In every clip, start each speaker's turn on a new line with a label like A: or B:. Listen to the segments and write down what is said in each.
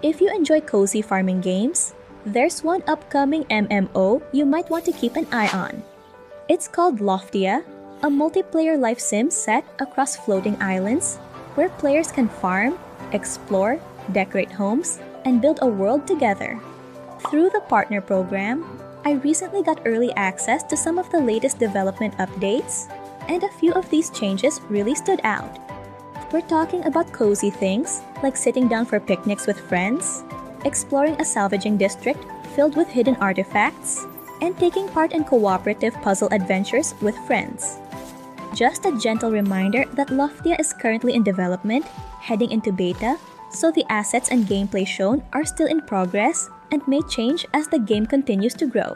A: If you enjoy cozy farming games, there's one upcoming MMO you might want to keep an eye on. It's called Loftia, a multiplayer life sim set across floating islands where players can farm, explore, decorate homes, and build a world together. Through the partner program, I recently got early access to some of the latest development updates, and a few of these changes really stood out. We're talking about cozy things like sitting down for picnics with friends, exploring a salvaging district filled with hidden artifacts, and taking part in cooperative puzzle adventures with friends. Just a gentle reminder that Loftia is currently in development, heading into beta, so the assets and gameplay shown are still in progress and may change as the game continues to grow.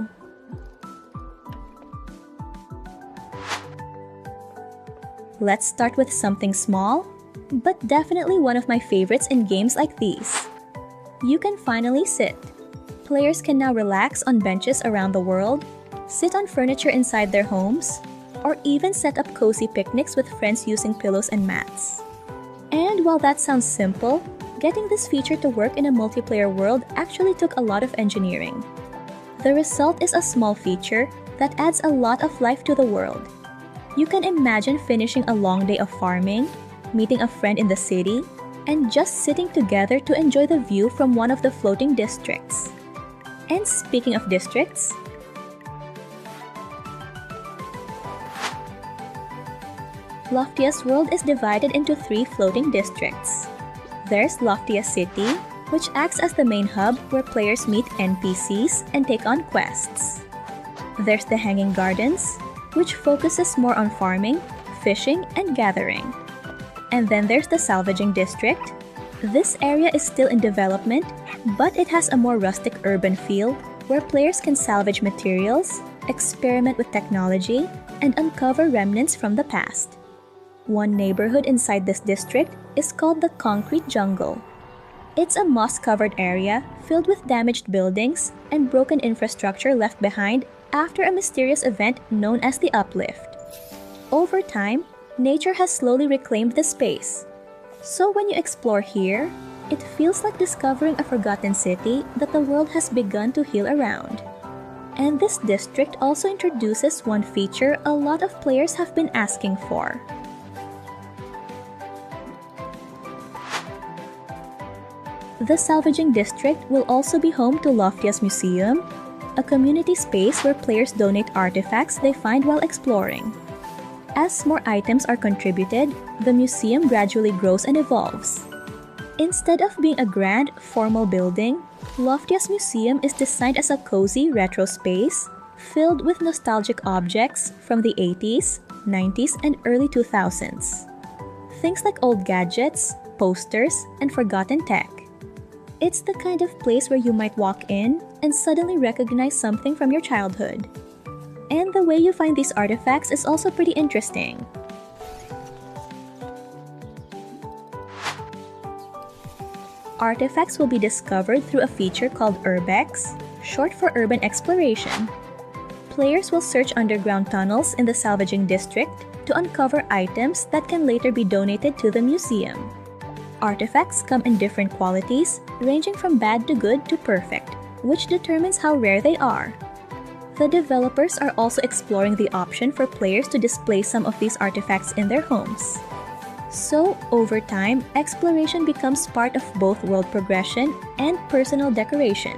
A: Let's start with something small, but definitely one of my favorites in games like these. You can finally sit. Players can now relax on benches around the world, sit on furniture inside their homes, or even set up cozy picnics with friends using pillows and mats. And while that sounds simple, getting this feature to work in a multiplayer world actually took a lot of engineering. The result is a small feature that adds a lot of life to the world. You can imagine finishing a long day of farming, meeting a friend in the city, and just sitting together to enjoy the view from one of the floating districts. And speaking of districts, Loftia's world is divided into 3 floating districts. There's Loftia City, which acts as the main hub where players meet NPCs and take on quests. There's the Hanging Gardens, which focuses more on farming, fishing, and gathering. And then there's the Salvaging District. This area is still in development, but it has a more rustic urban feel where players can salvage materials, experiment with technology, and uncover remnants from the past. One neighborhood inside this district is called the Concrete Jungle. It's a moss-covered area filled with damaged buildings and broken infrastructure left behind after a mysterious event known as the Uplift. Over time, nature has slowly reclaimed the space. So when you explore here, it feels like discovering a forgotten city that the world has begun to heal around. And this district also introduces one feature a lot of players have been asking for. The Salvaging District will also be home to Loftia's Museum, a community space where players donate artifacts they find while exploring. As more items are contributed, the museum gradually grows and evolves. Instead of being a grand, formal building, Loftia's museum is designed as a cozy retro space filled with nostalgic objects from the 80s, 90s, and early 2000s. Things like old gadgets, posters, and forgotten tech. It's the kind of place where you might walk in and suddenly recognize something from your childhood. And the way you find these artifacts is also pretty interesting. Artifacts will be discovered through a feature called Urbex, short for Urban Exploration. Players will search underground tunnels in the Salvaging District to uncover items that can later be donated to the museum. Artifacts come in different qualities, ranging from bad to good to perfect, which determines how rare they are. The developers are also exploring the option for players to display some of these artifacts in their homes. So, over time, exploration becomes part of both world progression and personal decoration.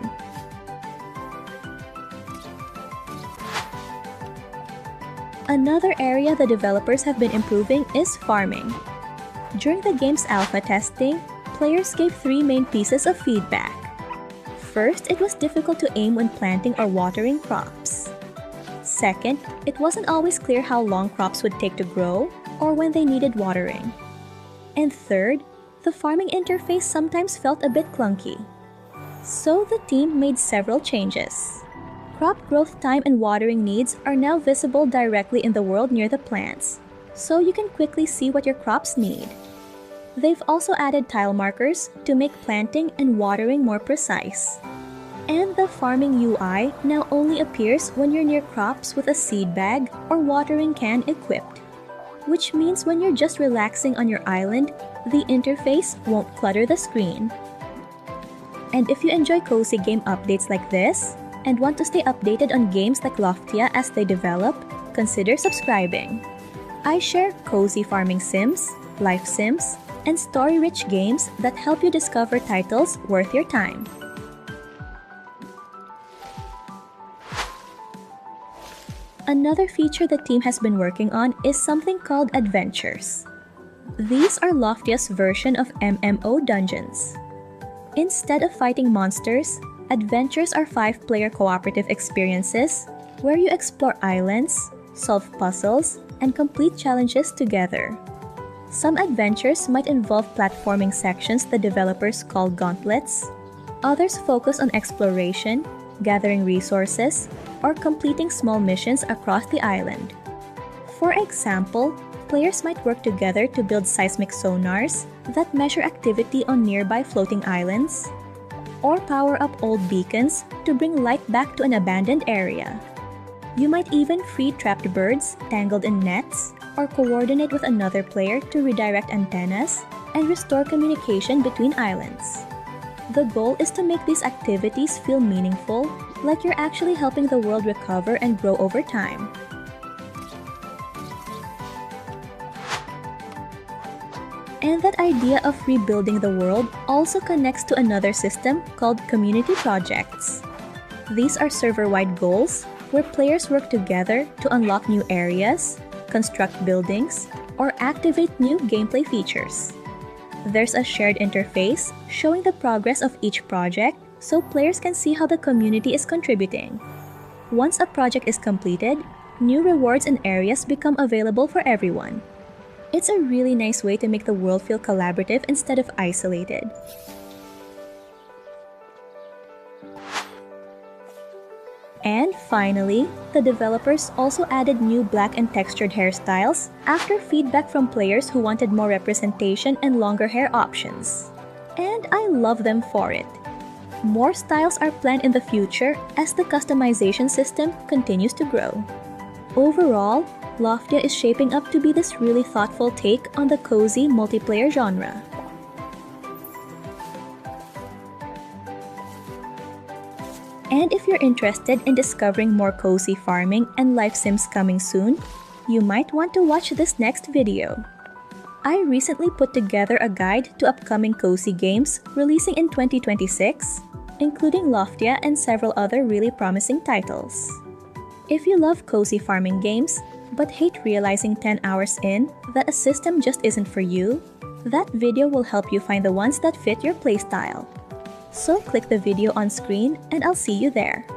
A: Another area the developers have been improving is farming. During the game's alpha testing, players gave 3 main pieces of feedback. First, it was difficult to aim when planting or watering crops. Second, it wasn't always clear how long crops would take to grow or when they needed watering. And third, the farming interface sometimes felt a bit clunky. So the team made several changes. Crop growth time and watering needs are now visible directly in the world near the plants, so you can quickly see what your crops need. They've also added tile markers to make planting and watering more precise. And the farming UI now only appears when you're near crops with a seed bag or watering can equipped. Which means when you're just relaxing on your island, the interface won't clutter the screen. And if you enjoy cozy game updates like this, and want to stay updated on games like Loftia as they develop, consider subscribing. I share cozy farming sims, life sims, and story-rich games that help you discover titles worth your time. Another feature the team has been working on is something called adventures. These are Loftia's version of MMO dungeons. Instead of fighting monsters, adventures are 5-player cooperative experiences where you explore islands, solve puzzles, and complete challenges together. Some adventures might involve platforming sections the developers call gauntlets. Others focus on exploration, gathering resources, or completing small missions across the island. For example, players might work together to build seismic sonars that measure activity on nearby floating islands, or power up old beacons to bring light back to an abandoned area. You might even free trapped birds tangled in nets, or coordinate with another player to redirect antennas and restore communication between islands. The goal is to make these activities feel meaningful, like you're actually helping the world recover and grow over time. And that idea of rebuilding the world also connects to another system called community projects. These are server-wide goals where players work together to unlock new areas, construct buildings, or activate new gameplay features. There's a shared interface showing the progress of each project so players can see how the community is contributing. Once a project is completed, new rewards and areas become available for everyone. It's a really nice way to make the world feel collaborative instead of isolated. And finally, the developers also added new black and textured hairstyles after feedback from players who wanted more representation and longer hair options. And I love them for it. More styles are planned in the future as the customization system continues to grow. Overall, Loftia is shaping up to be this really thoughtful take on the cozy multiplayer genre. And if you're interested in discovering more cozy farming and life sims coming soon, you might want to watch this next video. I recently put together a guide to upcoming cozy games releasing in 2026, including Loftia and several other really promising titles. If you love cozy farming games, but hate realizing 10 hours in that a system just isn't for you, that video will help you find the ones that fit your playstyle. So click the video on screen and I'll see you there.